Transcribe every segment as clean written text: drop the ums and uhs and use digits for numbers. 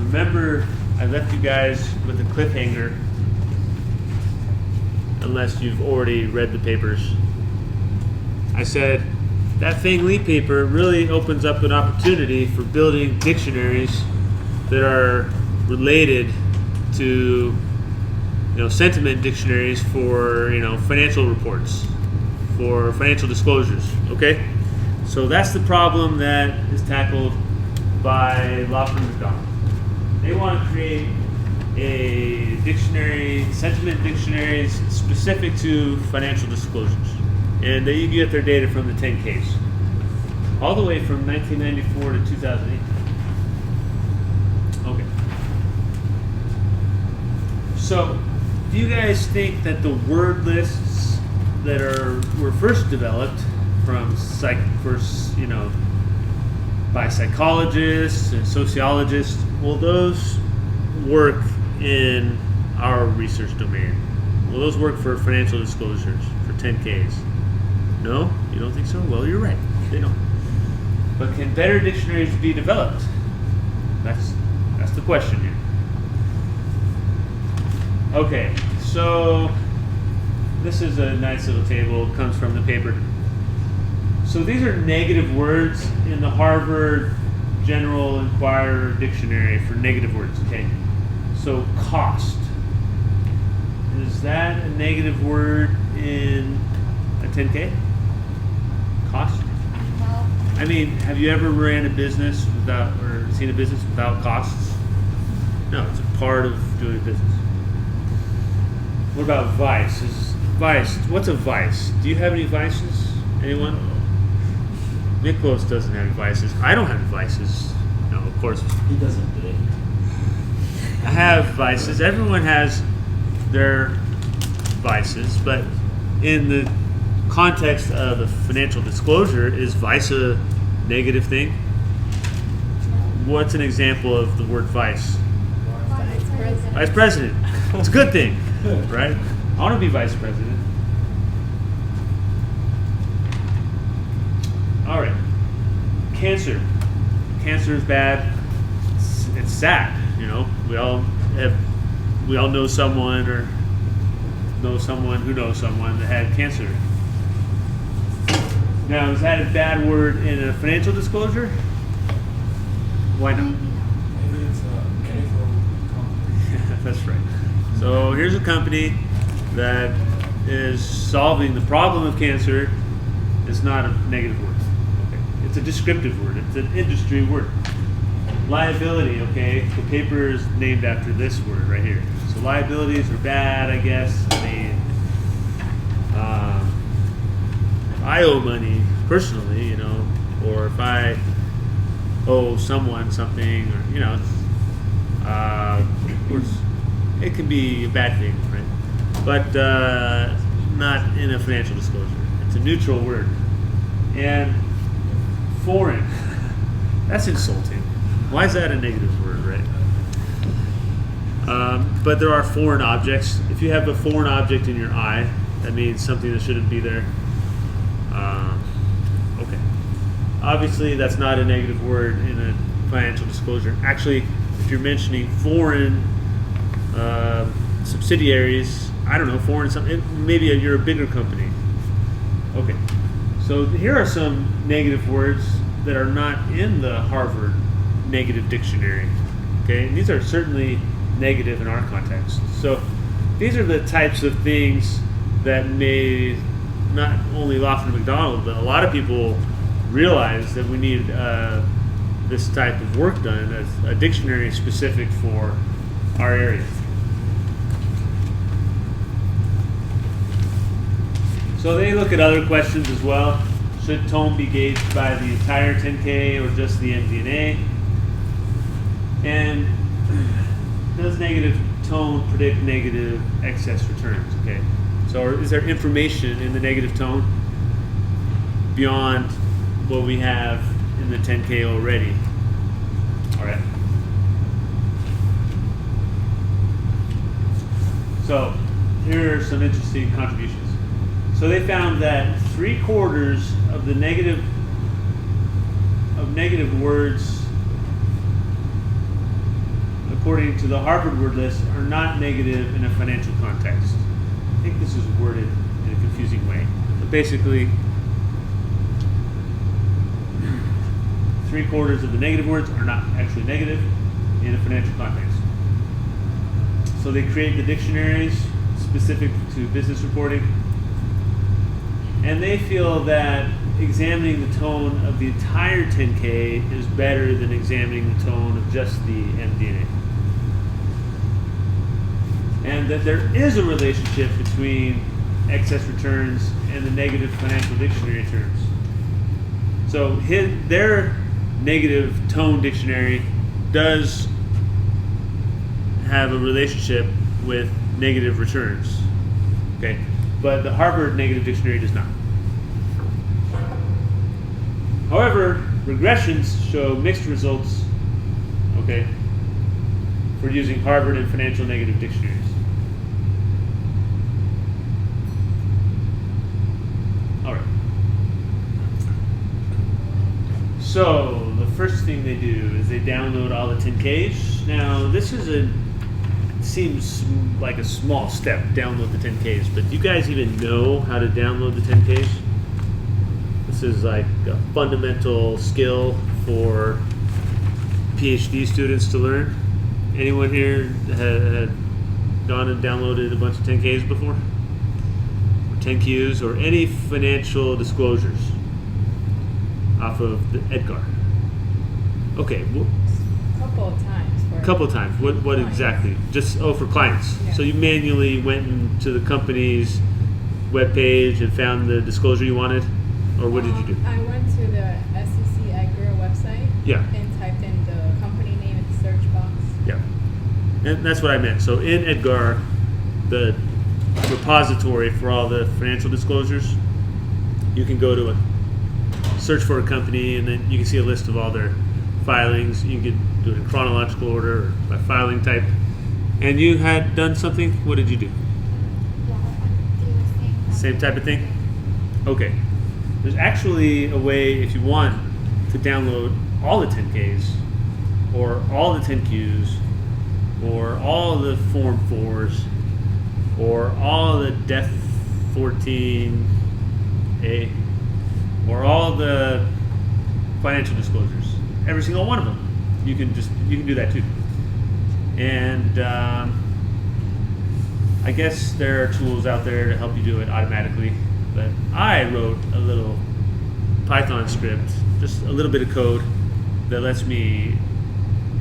remember I left you guys with a cliffhanger, unless you've already read the papers. I said that Fang Lee paper really opens up an opportunity for building dictionaries that are related to, sentiment dictionaries for, financial reports, for financial disclosures, okay? So that's the problem that is tackled by Law Firm McDonald. They want to create a dictionary, sentiment dictionaries specific to financial disclosures. And you can get their data from the 10Ks, all the way from 1994 to 2008. Okay. So, do you guys think that the word lists that were first developed by psychologists and sociologists, will those work in our research domain? Will those work for financial disclosures, for 10Ks? No? You don't think so? Well, you're right. They don't. But can better dictionaries be developed? That's the question here. Okay, so this is a nice little table. It comes from the paper. So these are negative words in the Harvard General Inquirer Dictionary for negative words, okay? So cost. Is that a negative word in a 10K? Cost? No. I mean, have you ever ran a business or seen a business without costs? No, it's a part of doing business. What about vice? What's a vice? Do you have any vices? Anyone? Nicholas doesn't have any vices. I don't have any vices. No, of course. He doesn't today. I have vices. Everyone has their vices, but in the context of the financial disclosure, is vice a negative thing? What's an example of the word vice? Vice president. It's a good thing, right? I want to be vice president. All right. Cancer. Cancer is bad. It's sad. We all know someone or know someone who knows someone that had cancer. Now, is that a bad word in a financial disclosure? Why not? Maybe it's a chemical company. That's right. So here's a company that is solving the problem of cancer. It's not a negative word. Okay. It's a descriptive word. It's an industry word. Liability, okay? The paper is named after this word right here. So liabilities are bad, I guess. If I owe money personally, or if I owe someone something, or, of course, it can be a bad thing, right? But not in a financial disclosure. It's a neutral word. And foreign, that's insulting. Why is that a negative word, right? But there are foreign objects. If you have a foreign object in your eye, that means something that shouldn't be there. Okay. Obviously, that's not a negative word in a financial disclosure. Actually, if you're mentioning foreign subsidiaries, I don't know, foreign something, maybe you're a bigger company. Okay. So here are some negative words that are not in the Harvard Negative Dictionary. Okay, and these are certainly negative in our context. So these are the types of things that may not only Law Firm McDonald, but a lot of people realize that we need this type of work done, as a dictionary specific for our area. So they look at other questions as well. Should tone be gauged by the entire 10K or just the MD&A? And does negative tone predict negative excess returns? Okay. So is there information in the negative tone beyond what we have in the 10K already? All right. So here are some interesting contributions. So they found that 3/4 of the negative words according to the Harvard word list, are not negative in a financial context. I think this is worded in a confusing way. But basically, 3/4 of the negative words are not actually negative in a financial context. So they create the dictionaries specific to business reporting, and they feel that examining the tone of the entire 10K is better than examining the tone of just the MD&A. And that there is a relationship between excess returns and the negative financial dictionary terms. So their negative tone dictionary does have a relationship with negative returns, okay? But the Harvard negative dictionary does not. However, regressions show mixed results, okay, for using Harvard and financial negative dictionaries. All right. So the first thing they do is they download all the 10Ks. Now this is seems like a small step, download the 10Ks, but do you guys even know how to download the 10Ks? This is like a fundamental skill for PhD students to learn. Anyone here had gone and downloaded a bunch of 10Ks before? Or 10Qs or any financial disclosures off of the Edgar? Okay, Couple of times. couple of times. What Clients. exactly? Just for clients. Yeah. So you manually went into the company's webpage and found the disclosure you wanted, or what did you do? I went to the SEC Edgar website. Yeah. And typed in the company name in the search box. Yeah, and that's what I meant. So in Edgar, the repository for all the financial disclosures, you can go to search for a company, and then you can see a list of all their filings. You can do it in chronological order or by filing type. And you had done something. What did you do? Yeah, I do the same. Same type of thing? Okay. There's actually a way, if you want, to download all the 10Ks or all the 10Qs or all the Form 4s or all the Def 14A or all the financial disclosures. Every single one of them. You can do that too. And I guess there are tools out there to help you do it automatically. But I wrote a little Python script, just a little bit of code that lets me,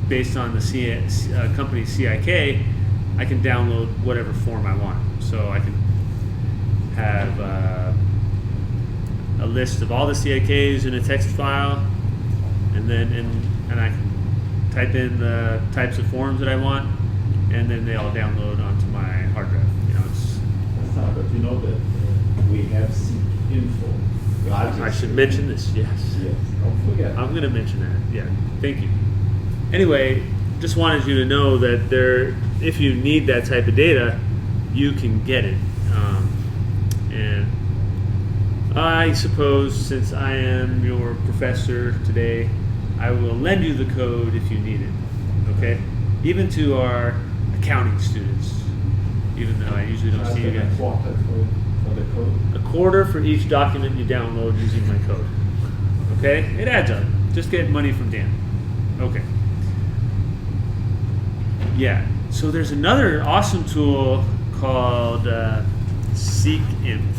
based on the company CIK, I can download whatever form I want. So I can have a list of all the CIKs in a text file, and then and I can type in the types of forms that I want, and then they all download onto my hard drive. But you know that we have seek info. I should mention this, yes. Yes, don't forget. I'm going to mention that, yeah. Thank you. Anyway, just wanted you to know that if you need that type of data, you can get it. And I suppose, since I am your professor today, I will lend you the code if you need it, okay? Even to our accounting students, even though I usually don't see you guys. A quarter for the code. A quarter for each document you download using my code. Okay? It adds up. Just get money from Dan. Okay. Yeah. So there's another awesome tool called SeekInf,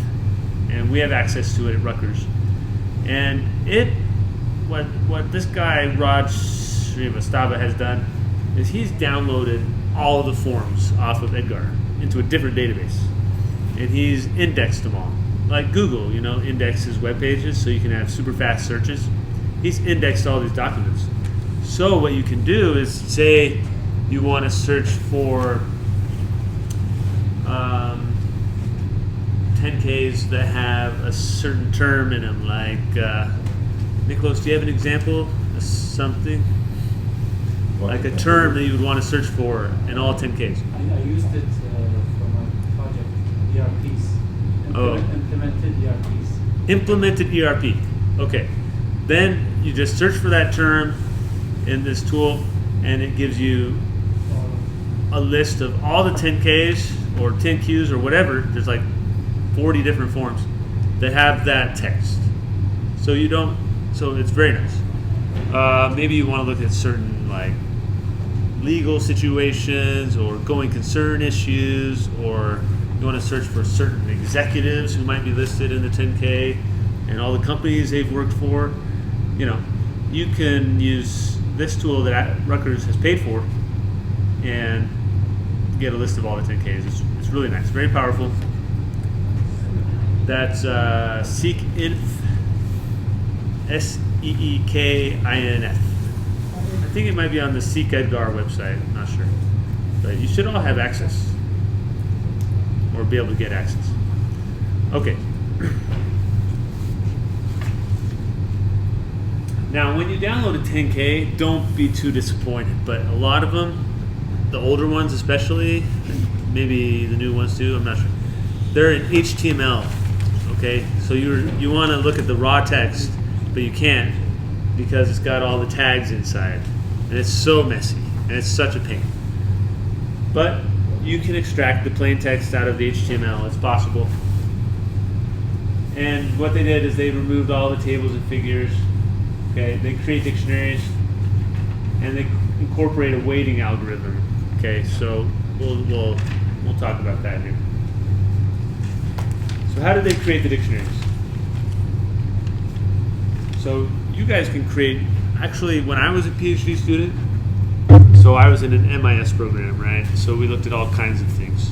and we have access to it at Rutgers. And what this guy Raj Srivastava has done is he's downloaded all of the forms off of Edgar into a different database, and he's indexed them all. Like Google, indexes web pages so you can have super fast searches. He's indexed all these documents. So what you can do is, say you want to search for 10Ks that have a certain term in them, like Nicholas, do you have an example of something? Like a term that you would want to search for in all 10Ks. I used it for my project, ERPs. Implemented ERPs. Implemented ERP. Okay. Then you just search for that term in this tool, and it gives you a list of all the 10Ks or 10Qs or whatever. There's like 40 different forms that have that text. So you don't. So it's very nice. Maybe you want to look at certain like legal situations or going concern issues, or you want to search for certain executives who might be listed in the 10K and all the companies they've worked for. You know, you can use this tool that Rutgers has paid for and get a list of all the 10Ks. It's really nice, very powerful. That's SeekInf, SEEKINF. I think it might be on the Seek Edgar website, I'm not sure. But you should all have access, or be able to get access. Okay. Now, when you download a 10K, don't be too disappointed, but a lot of them, the older ones especially, maybe the new ones too, I'm not sure, they're in HTML, okay? So you want to look at the raw text, but you can't because it's got all the tags inside, and it's so messy, and it's such a pain. But you can extract the plain text out of the HTML, it's possible. And what they did is they removed all the tables and figures. Okay, they create dictionaries, and they incorporate a weighting algorithm. Okay, so we'll talk about that here. So how did they create the dictionaries? So you guys can create. Actually, when I was a PhD student, so I was in an MIS program, right? So we looked at all kinds of things,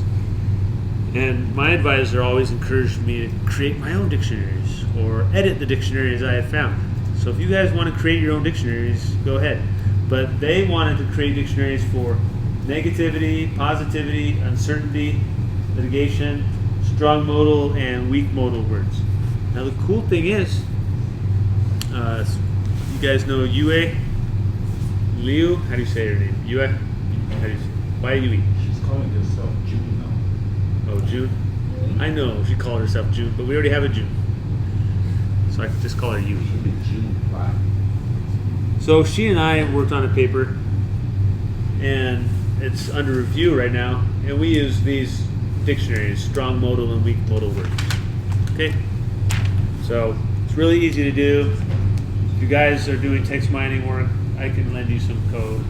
and my advisor always encouraged me to create my own dictionaries or edit the dictionaries I had found. So if you guys want to create your own dictionaries, go ahead. But they wanted to create dictionaries for negativity, positivity, uncertainty, litigation, strong modal, and weak modal words. Now the cool thing is, you guys know Yue? Liu? How do you say her name? Yue? How do you say? Y-U-E. She's calling herself June now. Oh, June? I know she called herself June, but we already have a June. So I can just call her Yue. Should be June 5. So she and I worked on a paper, and it's under review right now, and we use these dictionaries, strong modal and weak modal words. Okay? So it's really easy to do. If you guys are doing text mining work, I can lend you some code.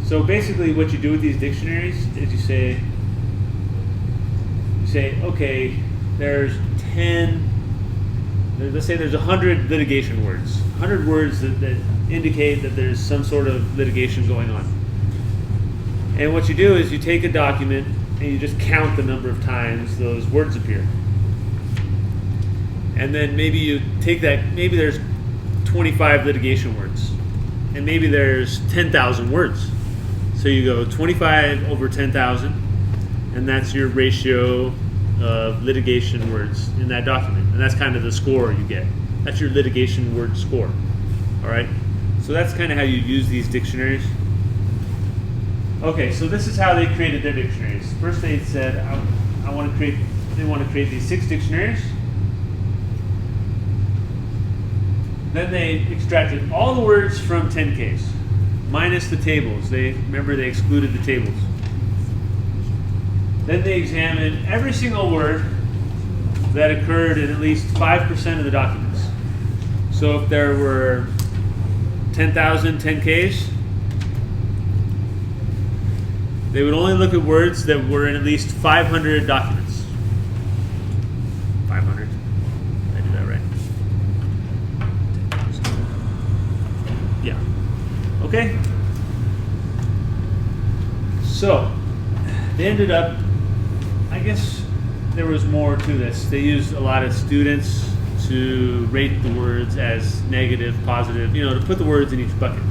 So basically what you do with these dictionaries is you say, okay, there's 10, let's say there's 100 litigation words, 100 words that indicate that there's some sort of litigation going on. And what you do is you take a document and you just count the number of times those words appear. And then maybe you take that, maybe there's 25 litigation words, and maybe there's 10,000 words. So you go 25 over 10,000, and that's your ratio of litigation words in that document, and that's kind of the score you get. That's your litigation word score. All right, so that's kind of how you use these dictionaries. Okay, so this is how they created their dictionaries. First, they said, they want to create these 6 dictionaries. Then they extracted all the words from 10Ks, minus the tables. Remember they excluded the tables. Then they examined every single word that occurred in at least 5% of the documents. So if there were 10,000 10Ks, they would only look at words that were in at least 500 documents. 500. Did I do that right? Yeah. Okay. So they ended up, I guess there was more to this. They used a lot of students to rate the words as negative, positive, to put the words in each bucket.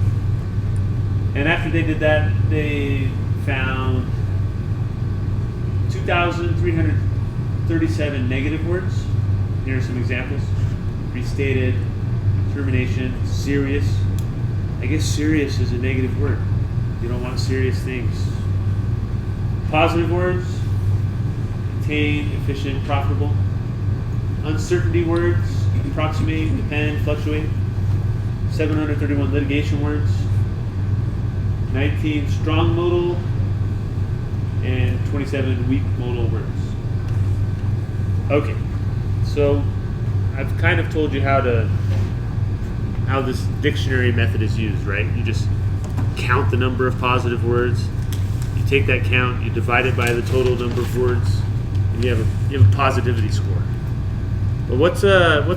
And after they did that, they found 2,337 negative words. Here are some examples. Restated, termination, serious. I guess serious is a negative word. You don't want serious things. Positive words, attain, efficient, profitable. Uncertainty words, approximate, depend, fluctuate. 731 litigation words. 19 strong modal, and 27 weak modal words. Okay, so I've kind of told you how this dictionary method is used, right? You just count the number of positive words. You take that count, you divide it by the total number of words, and you have a positivity score. But what's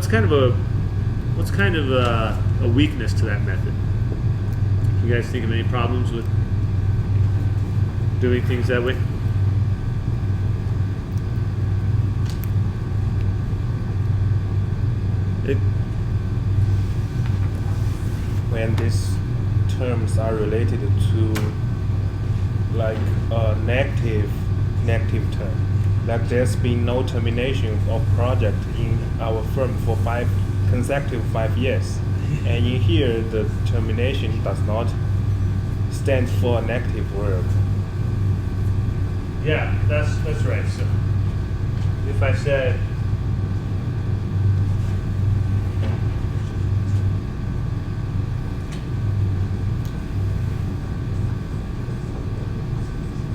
kind of a weakness to that method? You guys think of any problems with doing things that way? When these terms are related to like a negative term, like there's been no termination of project in our firm for 5 consecutive years, and in here the termination does not stand for a negative word. Yeah, that's right. So if I said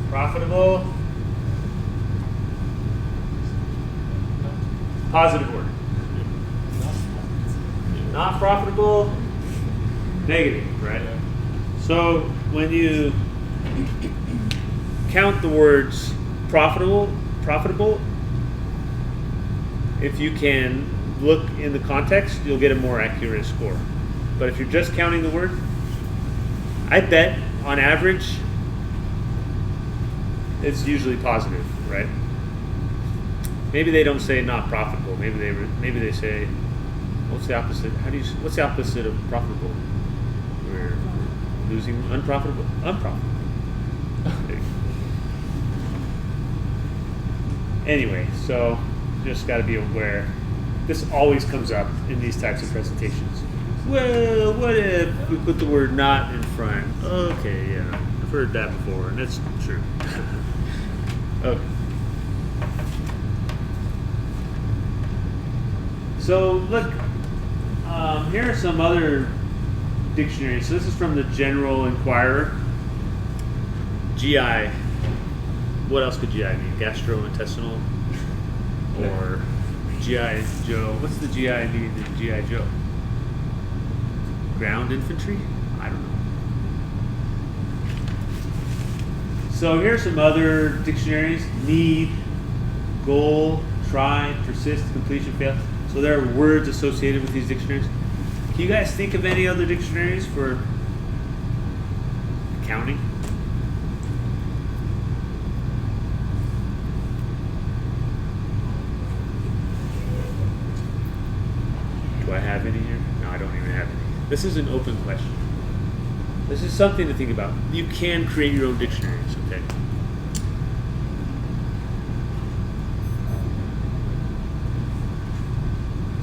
profitable, positive word. Not profitable, negative, right? So when you count the words profitable, if you can look in the context, you'll get a more accurate score. But if you're just counting the word, I bet on average it's usually positive, right? Maybe they don't say not profitable. Maybe they say, what's the opposite? What's the opposite of profitable? We're losing unprofitable. Anyway, so just got to be aware. This always comes up in these types of presentations. Well, what if we put the word not in front? Okay, yeah, I've heard that before, and that's true. Okay. So look, here are some other dictionaries. So this is from the General Inquirer. GI. What else could GI mean? Gastrointestinal? Or GI Joe? What's the GI mean in GI Joe? Ground infantry? I don't know. So here's some other dictionaries. Need, goal, try, persist, completion, fail. So there are words associated with these dictionaries. Can you guys think of any other dictionaries for counting? Do I have any here? No, I don't even have any. This is an open question. This is something to think about. You can create your own dictionaries, okay?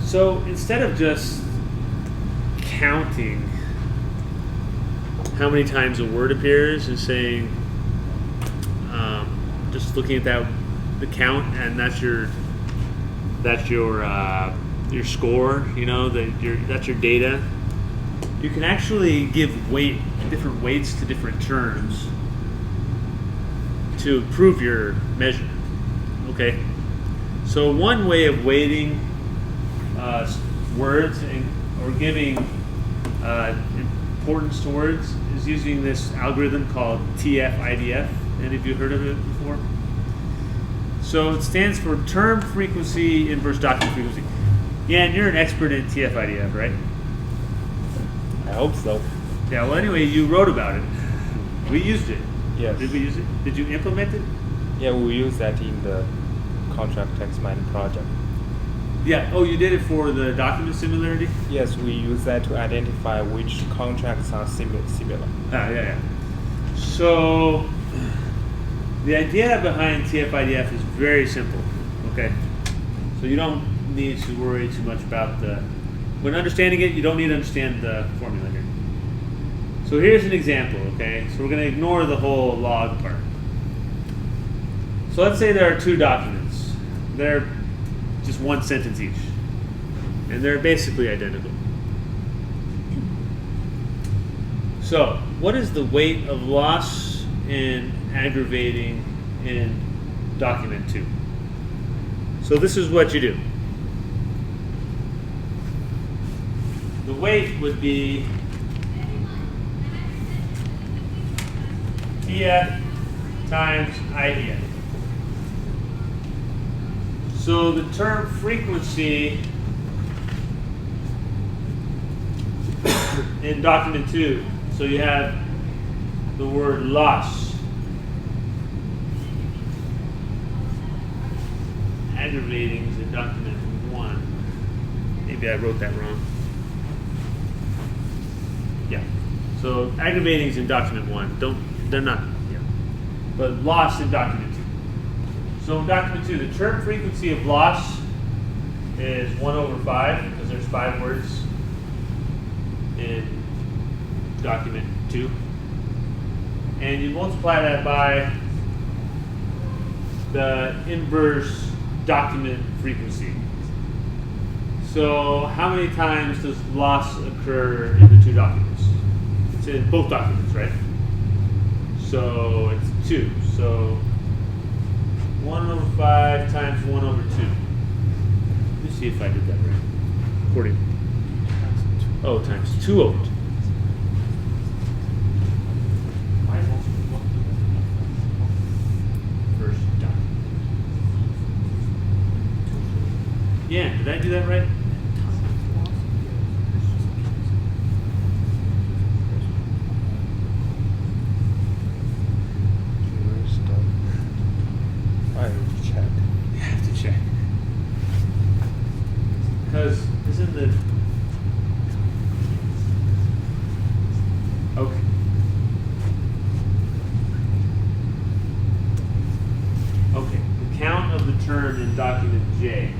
So instead of just counting how many times a word appears and saying, just looking at the count, and that's your score, you know, that's your data. You can actually give different weights to different terms to improve your measure. Okay, so one way of weighting words or giving importance to words is using this algorithm called TF-IDF. Any of you heard of it before? So it stands for term frequency inverse document frequency. Yeah, and you're an expert in TF-IDF, right? I hope so. Yeah, well anyway, you wrote about it. We used it. Yes. Did we use it? Did you implement it? Yeah, we use that in the contract text mining project. Yeah, oh, you did it for the document similarity? Yes, we use that to identify which contracts are similar. Yeah. So, the idea behind TF-IDF is very simple, okay? So you don't need to worry too much about when understanding it, you don't need to understand the formula here. So here's an example, okay? So we're going to ignore the whole log part. So let's say there are 2 documents. They're just 1 sentence each. And they're basically identical. So, what is the weight of loss and aggravating in document 2? So this is what you do. The weight would be TF times IDF. So the term frequency in document 2, so you have the word loss, aggravating is in document 1. Maybe I wrote that wrong. Yeah. So aggravating is in document 1. They're not. Yeah. But loss in document 2. So in document 2, the term frequency of loss is 1/5 because there's 5 words in document 2. And you multiply that by the inverse document frequency. So how many times does loss occur in the 2 documents? It's in both documents, right? So it's 2. So 1/5 times 1/2. Let me see if I did that right. According. Oh, times 2/2. First document. Yeah, did I do that right? I have to check. You have to check. Because isn't the okay. Okay. The count of the term in document J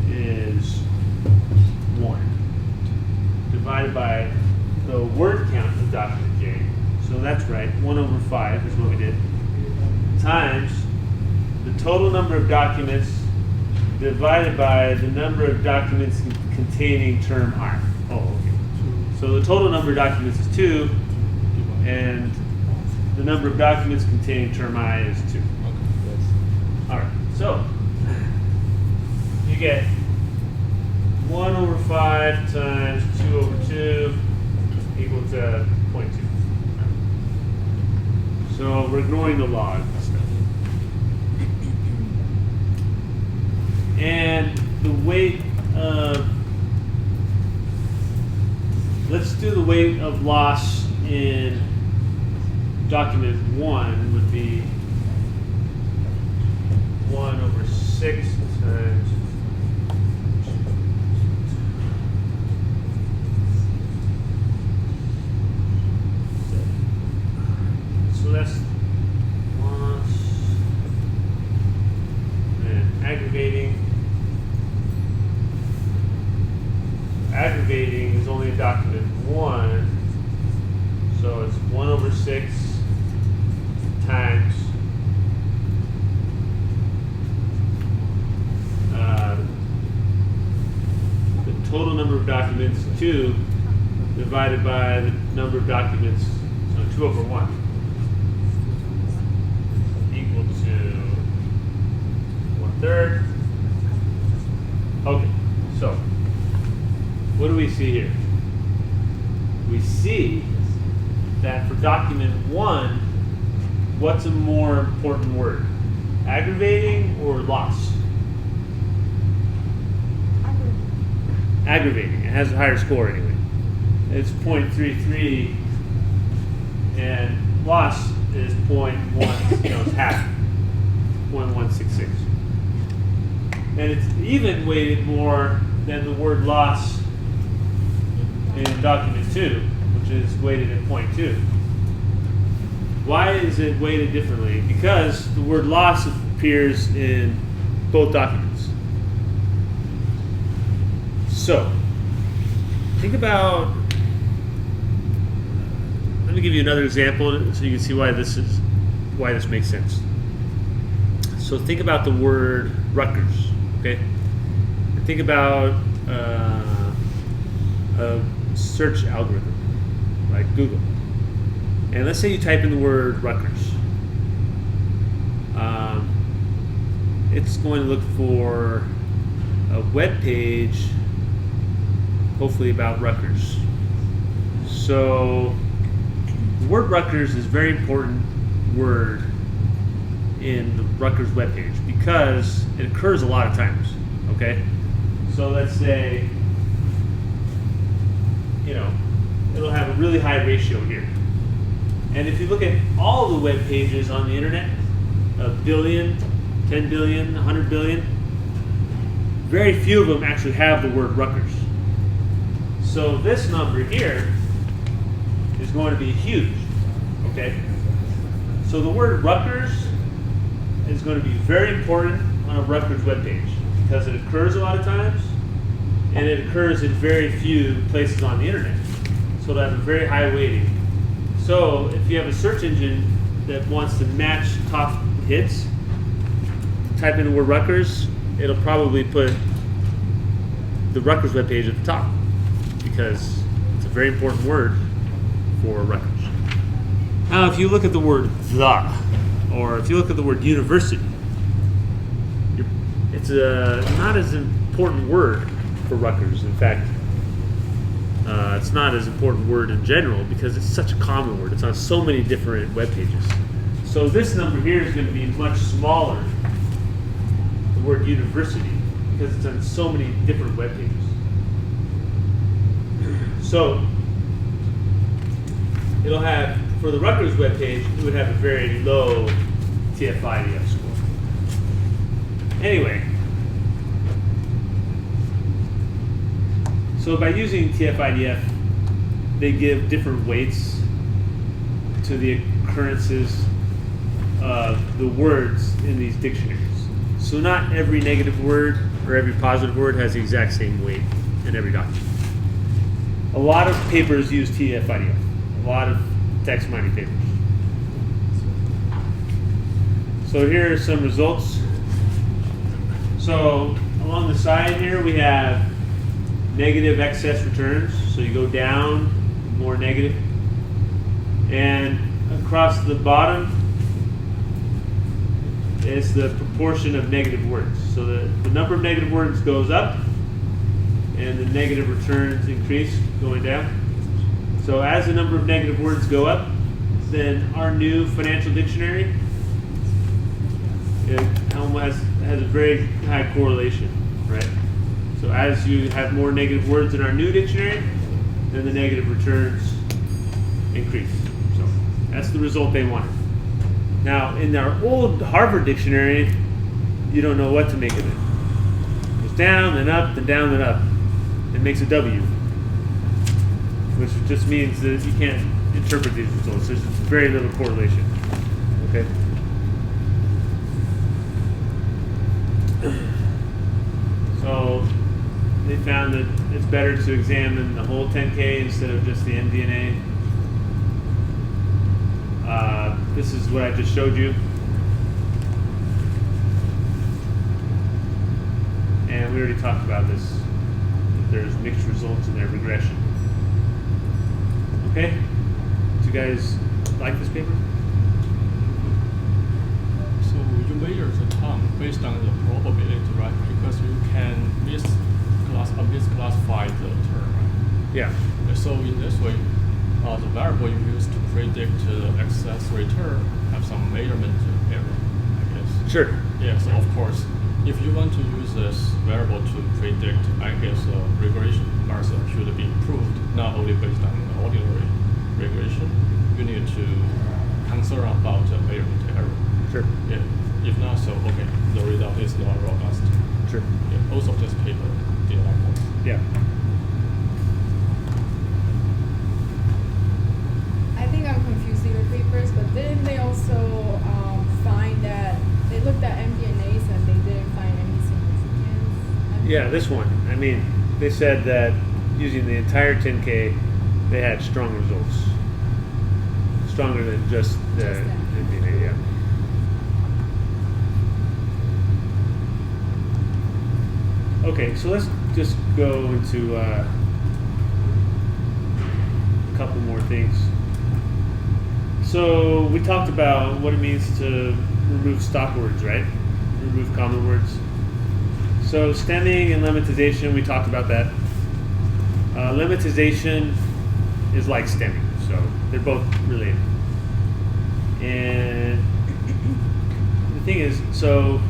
is 1 divided by the word count of document J. So that's right, 1/5 is what we did, times the total number of documents divided by the number of documents containing term R. Oh, okay. So the total number of documents is 2, and the number of documents containing term I is 2. All right, so you get 1/5 times 2/2 equal to 0.2. So we're ignoring the log stuff. And the weight of, let's do the weight of loss in document 1 would be 1/6 times less loss and aggravating. Aggravating is only in document 1, so it's 1/6 times the total number of documents 2 divided by the number of documents, so 2/1. Equal to 1/3. Okay, so what do we see here? We see that for document 1, what's a more important word? Aggravating or loss? Aggravating. It has a higher score anyway. It's 0.33, and loss is 0.1, it's half, 0.166. And it's even weighted more than the word loss in document 2, which is weighted at 0.2. Why is it weighted differently? Because the word loss appears in both documents. So, think about, let me give you another example so you can see why this makes sense. So think about the word Rutgers, okay? And think about a search algorithm, like Google. And let's say you type in the word Rutgers. It's going to look for a web page, hopefully about Rutgers. So the word Rutgers is a very important word in the Rutgers webpage because it occurs a lot of times. Okay, so let's say, it'll have a really high ratio here. And if you look at all the web pages on the internet, 1 billion, 10 billion, 100 billion, very few of them actually have the word Rutgers. So this number here is going to be huge. Okay, so the word Rutgers is going to be very important on a Rutgers webpage because it occurs a lot of times and it occurs in very few places on the internet. So it'll have a very high weighting. So if you have a search engine that wants to match top hits, type in the word Rutgers, it'll probably put the Rutgers webpage at the top because it's a very important word for Rutgers. Now, if you look at the word the, or if you look at the word university, it's not as important word for Rutgers. In fact, it's not as important word in general because it's such a common word. It's on so many different web pages. So this number here is going to be much smaller, the word university, because it's on so many different web pages. So it'll have, for the Rutgers web page, it would have a very low TF-IDF score. Anyway, so by using TF-IDF, they give different weights to the occurrences of the words in these dictionaries. So not every negative word or every positive word has the exact same weight in every document. A lot of papers use TF-IDF, a lot of text mining papers. So here are some results. So along the side here we have negative excess returns. So you go down, more negative. And across the bottom is the proportion of negative words. So the number of negative words goes up and the negative returns increase going down. So as the number of negative words go up, then our new financial dictionary, it has a very high correlation, right? So as you have more negative words in our new dictionary, then the negative returns increase. So that's the result they wanted. Now, in our old Harvard dictionary, you don't know what to make of it. It goes down, then up, then down, then up. It makes a W, which just means that you can't interpret these results. There's very little correlation. Okay. So they found that it's better to examine the whole 10K instead of just the MD&A. This is what I just showed you. And we already talked about this. There's mixed results in their regression. Okay? Do you guys like this paper? So you measure the time based on the probability, right? Because you can misclassify the term, right? Yeah. So in this way, the variable you use to predict the excess return have some measurement error, I guess. Sure. Yeah, so of course, if you want to use this variable to predict, I guess regression method should be improved, not only based on the ordinary regression. You need to concern about the measurement error. Sure. Yeah. If not, so okay, the result is not robust. Sure. Yeah. Also, this paper did like that. Yeah. I think I'm confusing your papers, but didn't they also find that they looked at MDNAs and they didn't find any significance? Yeah, this one. I mean, they said that using the entire 10K, they had strong results. Stronger than just the Just that. MDNA, yeah. Okay, so let's just go into a couple more things. So we talked about what it means to remove stop words, right? Remove common words. So stemming and lemmatization, we talked about that. Lemmatization is like stemming, so they're both related. And the thing is, so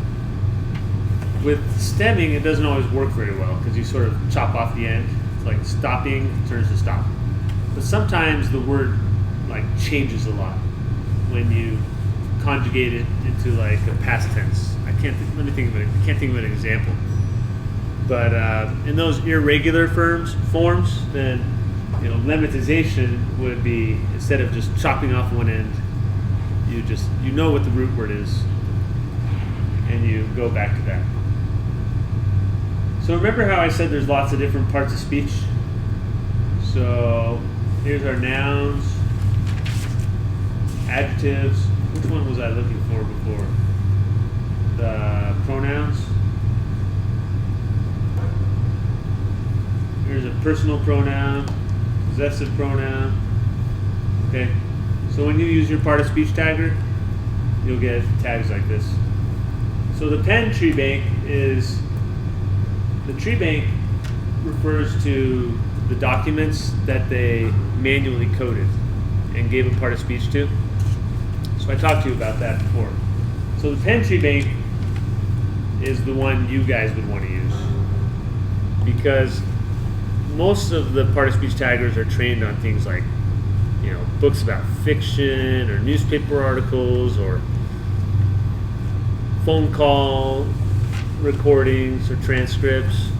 with stemming, it doesn't always work very well because you sort of chop off the end. It's like stopping turns to stop. But sometimes the word like changes a lot when you conjugate it into like a past tense. I can't think of an example. But in those irregular forms, then lemmatization would be, instead of just chopping off one end, you know what the root word is, and you go back to that. So remember how I said there's lots of different parts of speech? So here's our nouns, adjectives. Which one was I looking for before? The pronouns. Here's a personal pronoun, possessive pronoun. Okay. So when you use your part of speech tagger, you'll get tags like this. So the Penn Treebank refers to the documents that they manually coded and gave a part of speech to. So I talked to you about that before. So the Penn Treebank is the one you guys would want to use, because most of the part of speech taggers are trained on things like books about fiction or newspaper articles or phone call recordings or transcripts,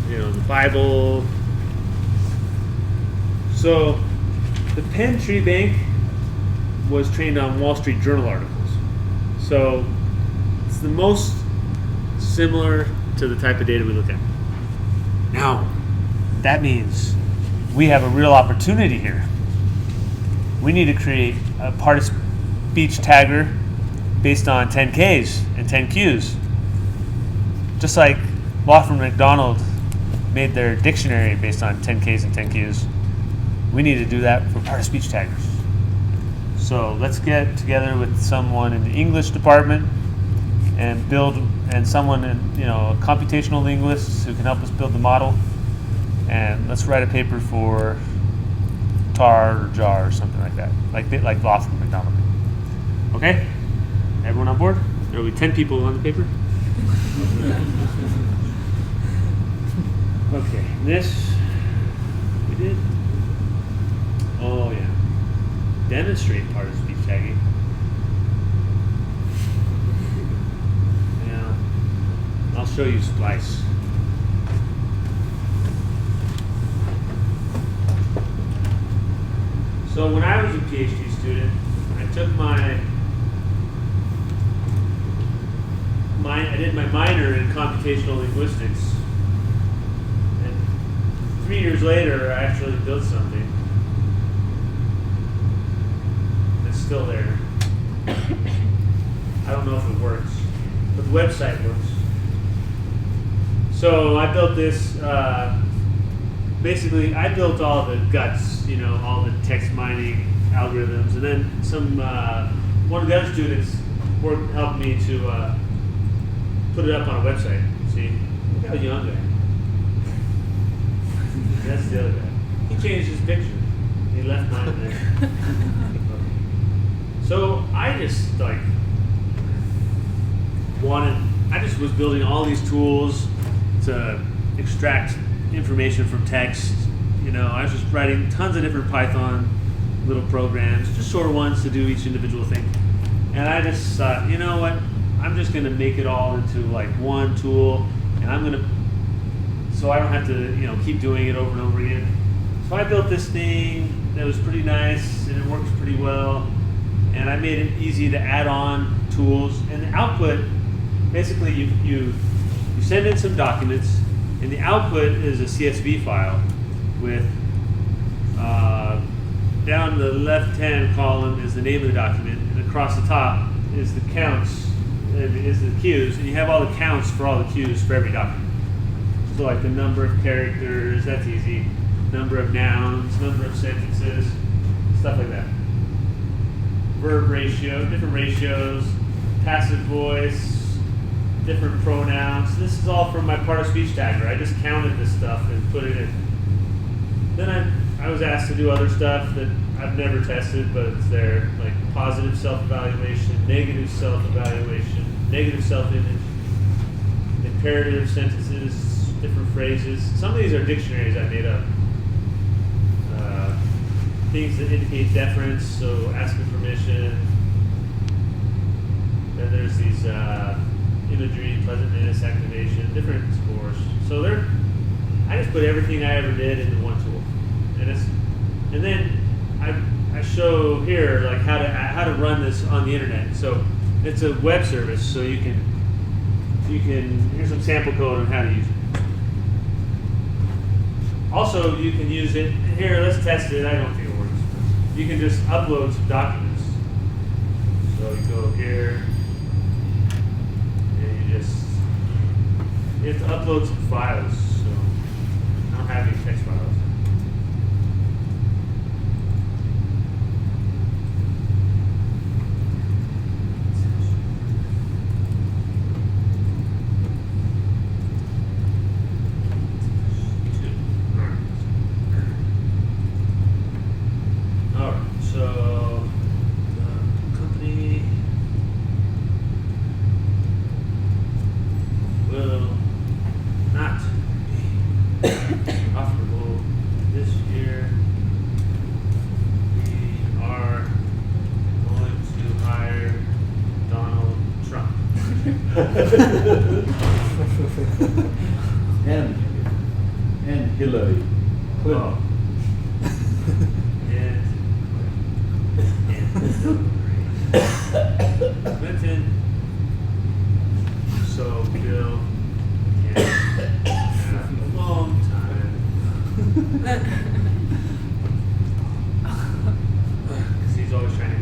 the Bible. So the Penn Treebank was trained on Wall Street Journal articles. So it's the most similar to the type of data we look at. Now, that means we have a real opportunity here. We need to create a part of speech tagger based on 10Ks and 10Qs. Just like Laughlin McDonald made their dictionary based on 10Ks and 10Qs, we need to do that for part of speech taggers. So let's get together with someone in the English department and someone in, a computational linguist who can help us build the model. And let's write a paper for TAR or JAR or something like that, like Laughlin McDonald. Okay? Everyone on board? There will be 10 people on the paper. Okay, this we did. Oh yeah. Demonstrate part of speech tagging. Now, I'll show you SPLICE. So when I was a PhD student, I took I did my minor in computational linguistics, and 3 years later, I actually built something that's still there. I don't know if it works, but the website works. So I built this. Basically, I built all the guts, all the text mining algorithms, and then one of the other students helped me to put it up on a website. See, look how young I am. That's the other guy. He changed his picture. He left mine there. So I just was building all these tools to extract information from text. I was just writing tons of different Python little programs, just short ones to do each individual thing. And I just thought, you know what? I'm just going to make it all into one tool, and so I don't have to, keep doing it over and over again. So I built this thing that was pretty nice, and it works pretty well. And I made it easy to add on tools. And the output, basically, you send in some documents, and the output is a CSV file with down the left-hand column is the name of the document, and across the top is the counts, is the Qs, and you have all the counts for all the Qs for every document. So like the number of characters, that's easy. Number of nouns, number of sentences, stuff like that. Verb ratio, different ratios, passive voice, different pronouns. This is all from my part of speech tagger. I just counted this stuff and put it in. Then I was asked to do other stuff that I've never tested, but it's there, like positive self-evaluation, negative self-evaluation, negative self-image, imperative sentences, different phrases. Some of these are dictionaries I made up. Things that indicate deference, so asking permission. Then there's these imagery, pleasantness, activation, different scores. So I just put everything I ever did into one tool, and then I show here like how to run this on the internet. So it's a web service, so you can here's some sample code on how to use it. Also, you can use it here. Let's test it. I don't think it works. You can just upload some documents. So you go here, and you have to upload some files. So I don't have any text files. and Hillary Clinton. Clinton. So Bill can have a long time. Because he's always trying to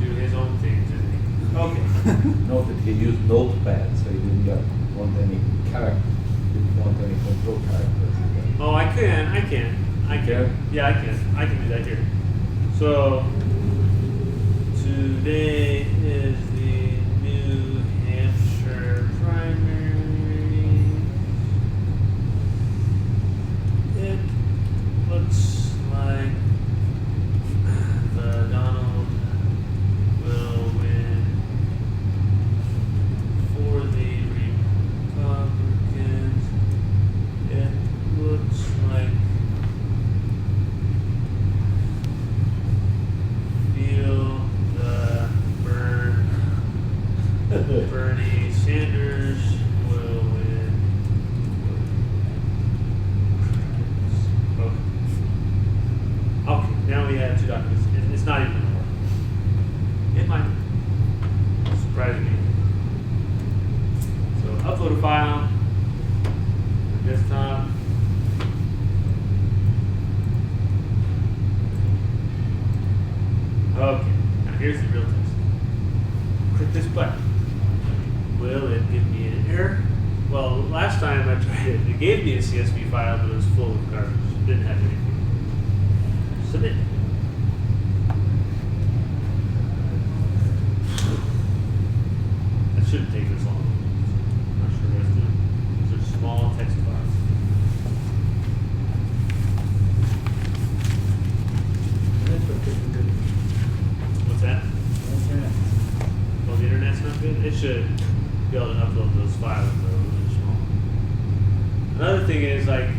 do his own things, isn't he? Okay. Note that he used Notepad, so he didn't want any character, didn't want any control characters. Oh, I can. Yeah, I can do that here. So today is the New Hampshire primary. It looks like the Donald will win for the Republicans. It looks like Bernie Sanders will win. Okay, now we have two documents. It's not even going to work. It might. Surprising me. So upload a file. Desktop. Okay, now here's the real test. Click this button. Will it give me an error? Well, last time I tried it, it gave me a CSV file, but it was full of garbage. It didn't have anything. Submit. That shouldn't take this long. Not sure what it's doing. These are small text files. What's that? Well, the internet's not good? It should be able to upload those files, though, really small. Another thing is, like,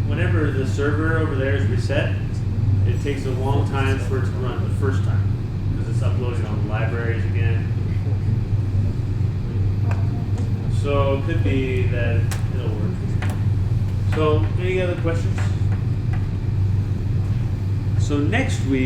whenever the server over there is reset, it takes a long time for it to run the first time, because it's uploading all the libraries again. So it could be that it'll work. So, any other questions? So next week,